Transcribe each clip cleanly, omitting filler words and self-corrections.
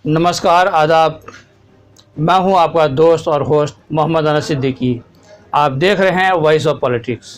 नमस्कार, आदाब। मैं हूं आपका दोस्त और होस्ट मोहम्मद अनस सिद्दीकी। आप देख रहे हैं वॉइस ऑफ पॉलिटिक्स।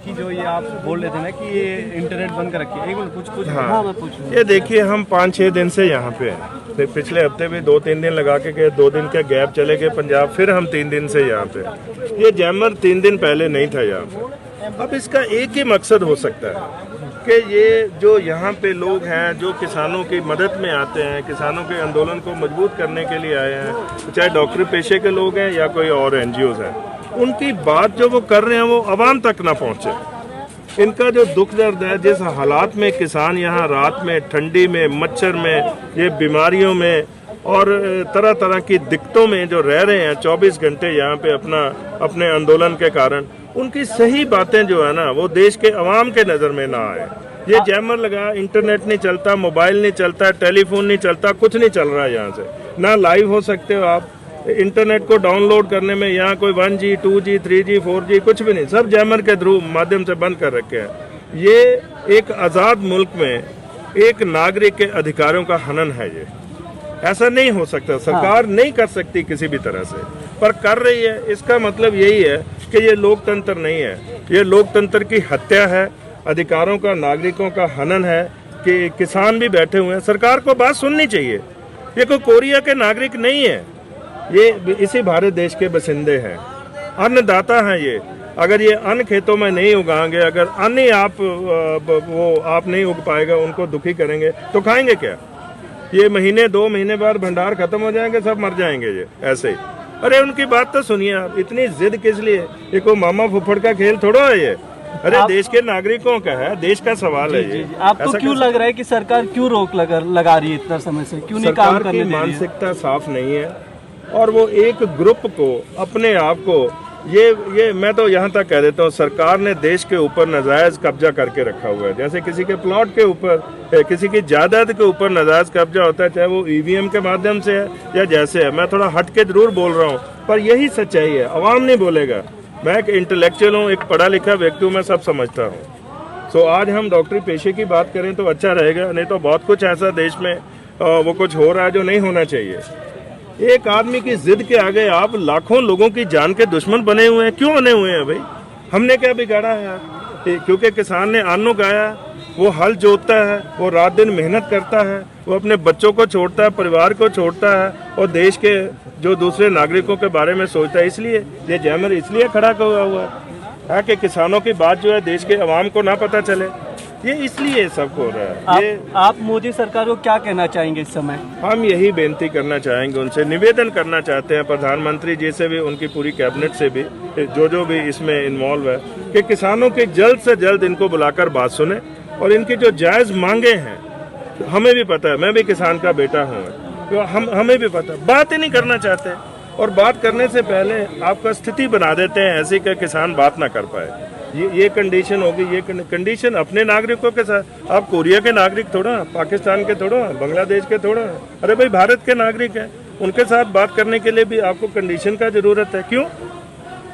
कि जो ये आप बोल रहे थे ना कि ये इंटरनेट बंद कर रखी है, एक मिनट कुछ हाँ, मैं पूछ लूँ। ये देखिए हम 5-6 दिन से यहाँ पे हैं। फिर पिछले हफ्ते भी 2-3 दिन लगा के गए, 2 दिन के गैप चले गए पंजाब, फिर हम 3 दिन से यहाँ पे। ये जैमर 3 दिन पहले नहीं था यहाँ पे। अब इसका एक ही मकसद हो सकता है कि ये जो यहाँ पे लोग हैं जो किसानों की मदद में आते हैं, किसानों के आंदोलन को मजबूत करने के लिए आए हैं, चाहे डॉक्टरी पेशे के लोग हैं या कोई और NGOs हैं, उनकी बात जो वो कर रहे हैं वो आवाम तक ना पहुँचे। इनका जो दुख दर्द है, जिस हालात में किसान यहाँ रात में ठंडी में मच्छर में ये बीमारियों में और तरह तरह की दिक्कतों में जो रह रहे हैं 24 घंटे यहाँ पे अपने आंदोलन के कारण, उनकी सही बातें जो है ना वो देश के अवाम के नज़र में ना आए। ये जैमर लगा, इंटरनेट नहीं चलता, मोबाइल नहीं चलता, टेलीफोन नहीं चलता, कुछ नहीं चल रहा है यहाँ से, ना लाइव हो सकते हो आप। इंटरनेट को डाउनलोड करने में यहाँ कोई 1G 2G 3G 4G कुछ भी नहीं, सब जैमर के थ्रू माध्यम से बंद कर रखे हैं। ये एक आज़ाद मुल्क में एक नागरिक के अधिकारों का हनन है। ये ऐसा नहीं हो सकता, सरकार नहीं कर सकती किसी भी तरह से, पर कर रही है। इसका मतलब यही है कि ये लोकतंत्र नहीं है, ये लोकतंत्र की हत्या है, अधिकारों का, नागरिकों का हनन है। कि किसान भी बैठे हुए हैं, सरकार को बात सुननी चाहिए। ये कोई कोरिया के नागरिक नहीं है, ये इसी भारत देश के बसिंदे हैं, अन्नदाता हैं ये। अगर ये अन्न खेतों में नहीं उगाएंगे, अगर अन्न ही आप नहीं उग पाएगा, उनको दुखी करेंगे तो खाएंगे क्या? ये महीने 2 महीने बाद भंडार खत्म हो जाएंगे, सब मर जाएंगे ये ऐसे ही। अरे उनकी बात तो सुनिए आप, इतनी जिद किस लिए? ये कोई मामा फुफड़ का खेल थोड़ा है ये। अरे देश के नागरिकों का है, देश का सवाल है ये। आपको क्यों लग रहा है कि सरकार क्यों रोक लगा रही है इतना समय से, क्यों नहीं काम करने दे रही है? मानसिकता साफ नहीं है और वो एक ग्रुप को अपने आप को ये मैं तो यहाँ तक कह देता हूँ, सरकार ने देश के ऊपर नाजायज कब्जा करके रखा हुआ है। जैसे किसी के प्लॉट के ऊपर, किसी की जायदाद के ऊपर नाजायज कब्जा होता है, चाहे वो EVM के माध्यम से है या जैसे है। मैं थोड़ा हट के जरूर बोल रहा हूँ, पर यही सच्चाई है। अवाम नहीं बोलेगा। मैं एक इंटेलेक्चुअल हूँ, एक पढ़ा लिखा व्यक्ति हूँ, मैं सब समझता हूँ। सो आज हम डॉक्टरी पेशे की बात करें तो अच्छा रहेगा, नहीं तो बहुत कुछ ऐसा देश में वो कुछ हो रहा है जो नहीं होना चाहिए। एक आदमी की जिद के आगे आप लाखों लोगों की जान के दुश्मन बने हुए हैं। क्यों बने हुए हैं भाई? हमने क्या बिगाड़ा है यार? क्योंकि किसान ने अन्न उगाया, वो हल जोतता है, वो रात दिन मेहनत करता है, वो अपने बच्चों को छोड़ता है, परिवार को छोड़ता है और देश के जो दूसरे नागरिकों के बारे में सोचता है। इसलिए ये जैमर इसलिए खड़ा हुआ है कि किसानों की बात जो है देश के अवाम को ना पता चले। ये इसलिए सब हो रहा है। आप मोदी सरकार को क्या कहना चाहेंगे इस समय? हम यही बेनती करना चाहेंगे, उनसे निवेदन करना चाहते हैं, प्रधानमंत्री जी से भी, उनकी पूरी कैबिनेट से भी, जो भी इसमें इन्वॉल्व है, कि किसानों की जल्द से जल्द इनको बुलाकर बात सुने और इनकी जो जायज मांगे हैं, हमें भी पता है, मैं भी किसान का बेटा हूँ, तो हमें भी पता, बात ही नहीं करना चाहते और बात करने से पहले आपका स्थिति बना देते हैं ऐसी कि किसान बात ना कर पाए। ये कंडीशन होगी, ये कंडीशन अपने नागरिकों के साथ। आप कोरिया के नागरिक थोड़ा, पाकिस्तान के थोड़ा, बांग्लादेश के थोड़ा, अरे भाई भारत के नागरिक हैं, उनके साथ बात करने के लिए भी आपको कंडीशन का जरूरत है। क्यों?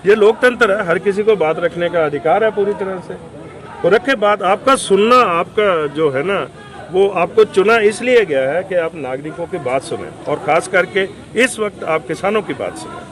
ये लोकतंत्र है, हर किसी को बात रखने का अधिकार है पूरी तरह से, तो रखे बात। आपका सुनना, आपका जो है ना, वो आपको चुना इसलिए गया है कि आप नागरिकों की बात सुने और खास करके इस वक्त आप किसानों की बात सुने।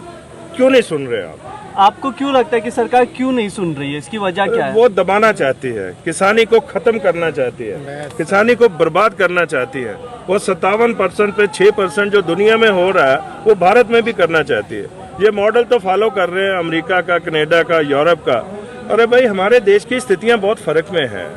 क्यों नहीं सुन रहे आप? आपको क्यों लगता है कि सरकार क्यों नहीं सुन रही है? इसकी वजह क्या है? वो दबाना चाहती है, किसानी को खत्म करना चाहती है, किसानी को बर्बाद करना चाहती है। वो 57% पे 6% जो दुनिया में हो रहा है वो भारत में भी करना चाहती है। ये मॉडल तो फॉलो कर रहे हैं अमेरिका का, कनाडा का, यूरोप का। अरे भाई हमारे देश की स्थितियां बहुत फर्क में है,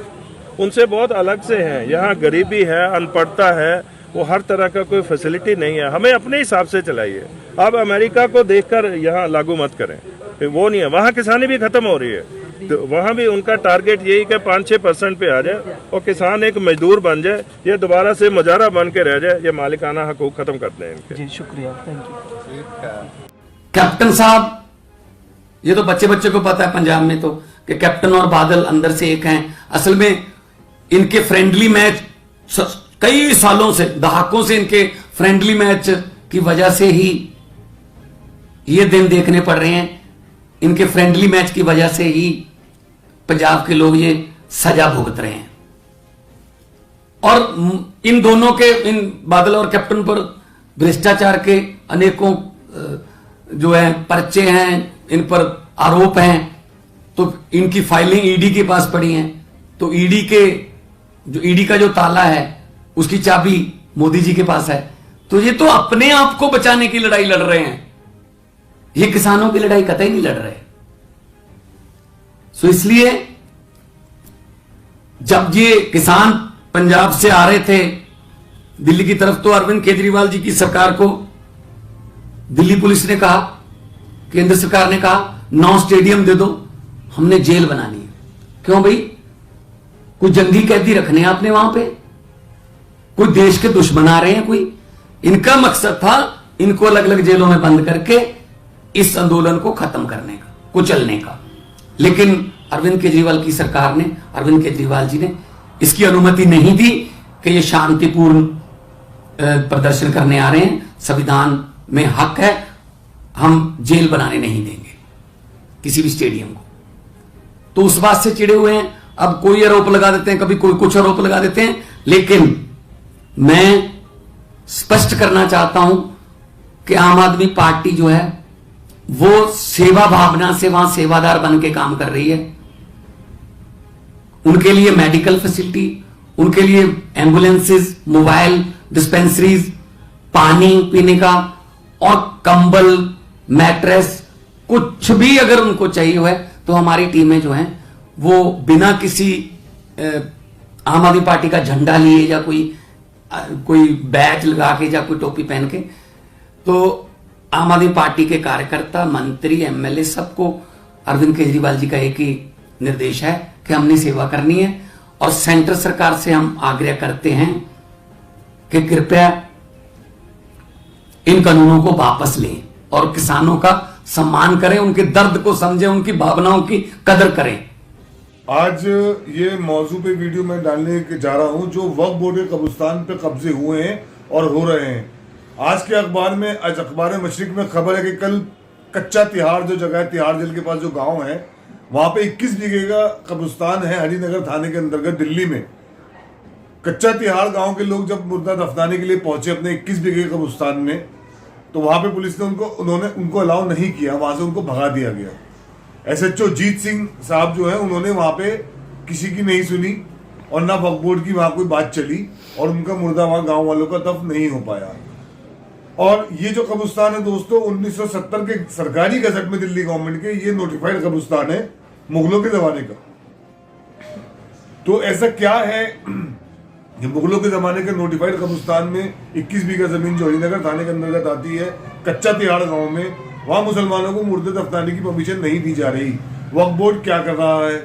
उनसे बहुत अलग से हैं। यहाँ गरीबी है, अनपढ़ता है, वो हर तरह का कोई फैसिलिटी नहीं है। हमें अपने हिसाब से चलाइए। आप अमेरिका को देखकर यहाँ लागू मत करें, वो नहीं है। वहाँ किसानी भी खत्म हो रही है, तो वहाँ भी उनका टारगेट यही कि 5-6% पे आ जाए और किसान एक मजदूर बन जाए, ये दोबारा से मुजारा बन के रह जाए। ये मालिकाना हकूक खत्म करते हैं इनके। जी शुक्रिया, थैंक यू। कैप्टन साहब, ये तो बच्चे बच्चे को पता है पंजाब में तो कि कैप्टन और बादल अंदर से एक हैं। असल में इनके फ्रेंडली मैच कई सालों से, दहाकों से इनके फ्रेंडली मैच की वजह से ही ये दिन देखने पड़ रहे हैं। इनके फ्रेंडली मैच की वजह से ही पंजाब के लोग ये सजा भुगत रहे हैं। और इन दोनों के, इन बादल और कैप्टन पर भ्रष्टाचार के अनेकों जो है पर्चे हैं, इन पर आरोप हैं, तो इनकी फाइलें ईडी के पास पड़ी हैं। तो ईडी का जो ताला है उसकी चाबी मोदी जी के पास है। तो ये तो अपने आप को बचाने की लड़ाई लड़ रहे हैं, ये किसानों की लड़ाई कतई नहीं लड़ रहे। सो इसलिए जब ये किसान पंजाब से आ रहे थे दिल्ली की तरफ, तो अरविंद केजरीवाल जी की सरकार को दिल्ली पुलिस ने कहा, केंद्र सरकार ने कहा 9 स्टेडियम दे दो, हमने जेल बनानी है। क्यों भाई? कोई जंगी कैदी रखने हैं आपने वहां पे? कोई देश के दुश्मन आ रहे हैं कोई? इनका मकसद था इनको अलग अलग जेलों में बंद करके इस आंदोलन को खत्म करने का, कुचलने का। लेकिन अरविंद केजरीवाल की सरकार ने, अरविंद केजरीवाल जी ने इसकी अनुमति नहीं दी कि ये शांतिपूर्ण प्रदर्शन करने आ रहे हैं, संविधान में हक है, हम जेल बनाने नहीं देंगे किसी भी स्टेडियम को। तो उस बात से चिड़े हुए हैं। अब कोई आरोप लगा देते हैं, कभी कोई कुछ आरोप लगा देते हैं, लेकिन मैं स्पष्ट करना चाहता हूं कि आम आदमी पार्टी जो है वो सेवा भावना से वहां सेवादार बन के काम कर रही है। उनके लिए मेडिकल फैसिलिटी, उनके लिए एम्बुलेंसेस, मोबाइल डिस्पेंसरीज, पानी पीने का और कंबल, मैट्रेस, कुछ भी अगर उनको चाहिए है तो हमारी टीमें जो हैं वो बिना किसी आम आदमी पार्टी का झंडा लिए या कोई बैच लगा के या कोई टोपी पहन के, तो आम आदमी पार्टी के कार्यकर्ता, मंत्री, एमएलए सबको अरविंद केजरीवाल जी का एक ही निर्देश है कि हमने सेवा करनी है। और सेंटर सरकार से हम आग्रह करते हैं कि कृपया इन कानूनों को वापस लें और किसानों का सम्मान करें, उनके दर्द को समझें, उनकी भावनाओं की कदर करें। आज ये मौजू पे वीडियो मैं डालने के जा रहा हूं जो वक्फ बोर्ड के कब्रिस्तान पे कब्जे हुए हैं और हो रहे हैं। आज के अखबार में, आज अखबार मशरिक में खबर है कि कल कच्चा तिहाड़ जो जगह है, तिहाड़ जेल के पास जो गांव है, वहां पे 21 बीघे का कब्रिस्तान है हरिनगर थाने के अंतर्गत दिल्ली में। कच्चा तिहाड़ गांव के लोग जब मुर्दा दफनाने के लिए पहुंचे अपने 21 बीघे के कब्रिस्तान में, तो वहां पे पुलिस ने उनको अलाउ नहीं किया, वहां से उनको भगा दिया गया। SHO जीत सिंह साहब जो है उन्होंने वहां पे किसी की नहीं सुनी और ना वक्फ बोर्ड की वहां कोई बात चली और उनका मुर्दा वहां गांव वालों का दफन नहीं हो पाया। और ये जो कब्रिस्तान है दोस्तों 1970 के सरकारी गजट में दिल्ली गवर्नमेंट के ये नोटिफाइड कब्रिस्तान है मुगलों के जमाने का। तो ऐसा क्या है कि मुगलों के जमाने के नोटिफाइड कब्रिस्तान में 21 बीघा जमीन जो हरिनगर थाने के अंतर्गत आती है कच्चा तिहाड़ गांव में, वहां मुसलमानों को मुर्दे दफनाने की परमिशन नहीं दी जा रही। वक्फ बोर्ड क्या कर रहा है?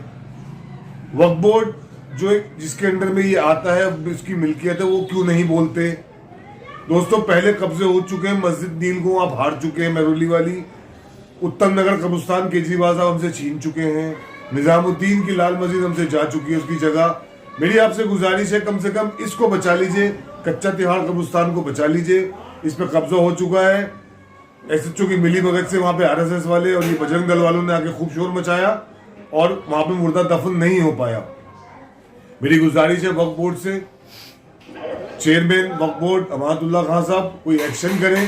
वक्फ बोर्ड जो जिसके अंडर में ये आता है, इसकी मिल्कियत है, वो क्यों नहीं बोलते? दोस्तों पहले कब्जे हो चुके हैं, मस्जिद नील को आप हार चुके हैं, महरौली वाली, उत्तम नगर कब्रिस्तान केजरीवाल साहब हमसे छीन चुके हैं, निजामुद्दीन की लाल मस्जिद हमसे जा चुकी है उसकी जगह। मेरी आपसे गुजारिश है कम से कम इसको बचा लीजिए, कच्चा तिहाड़ कब्रिस्तान को बचा लीजिए। इस पर कब्जा हो चुका है, SHO की मिली भगत से वहां पे RSS वाले और ये बजरंग दल वालों ने आके खूब शोर मचाया और वहां पे मुर्दा दफन नहीं हो पाया। मेरी गुजारिश है वक्फ बोर्ड से, चेयरमैन वक्फ बोर्ड अमानतुल्लाह खान साहब कोई एक्शन करें।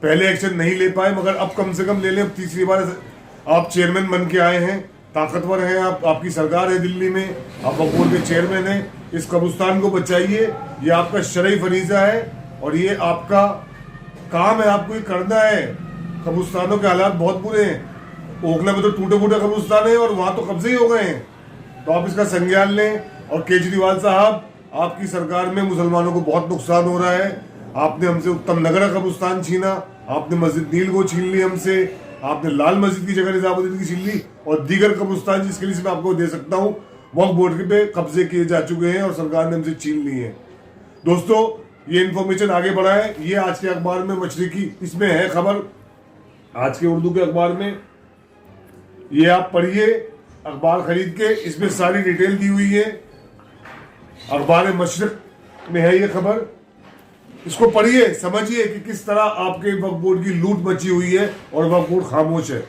पहले एक्शन नहीं ले पाए मगर अब कम से कम ले लें। अब तीसरी बार आप चेयरमैन बन के आए हैं, ताकतवर हैं आप, आपकी सरकार है दिल्ली में, आप वक्फ बोर्ड के चेयरमैन हैं। इस कब्रिस्तान को बचाइए, ये आपका शरई फरीजा है और ये आपका काम है, आपको ये करना है। कब्रिस्तानों के हालात बहुत बुरे हैं, ओखला में तो टूटे फूटे कब्रिस्तान है और वहां तो कब्जे ही हो गए हैं। तो आप इसका संज्ञान लें। और केजरीवाल साहब, आपकी सरकार में मुसलमानों को बहुत नुकसान हो रहा है। आपने हमसे उत्तम नगर कब्रिस्तान छीना, आपने मस्जिद नील को छीन ली हमसे, आपने लाल मस्जिद की जगह निजामुद्दीन की छीन ली और दीगर कब्रिस्तान जिसके लिए मैं आपको दे सकता हूँ वक्फ बोर्ड पे कब्जे किए जा चुके हैं और सरकार ने हमसे छीन ली है। दोस्तों ये इन्फॉर्मेशन आगे बढ़ा है, ये आज के अखबार में मशरिकी इसमें है खबर, आज के उर्दू के अखबार में, ये आप पढ़िए अखबार खरीद के, इसमें सारी डिटेल दी हुई है। अखबार मशरिक में है ये खबर, इसको पढ़िए, समझिए कि किस तरह आपके वक्फ बोर्ड की लूट मची हुई है और वक्फ बोर्ड खामोश है।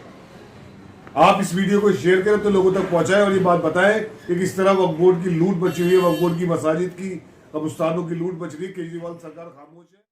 आप इस वीडियो को शेयर करें तो लोगों तक पहुंचाएं और ये बात बताएं कि किस तरह वक्फ बोर्ड की लूट मची हुई है, वक्फ बोर्ड की मसाजिद की, कब्रिस्तानों की लूट मच रही है, केजरीवाल सरकार खामोश है।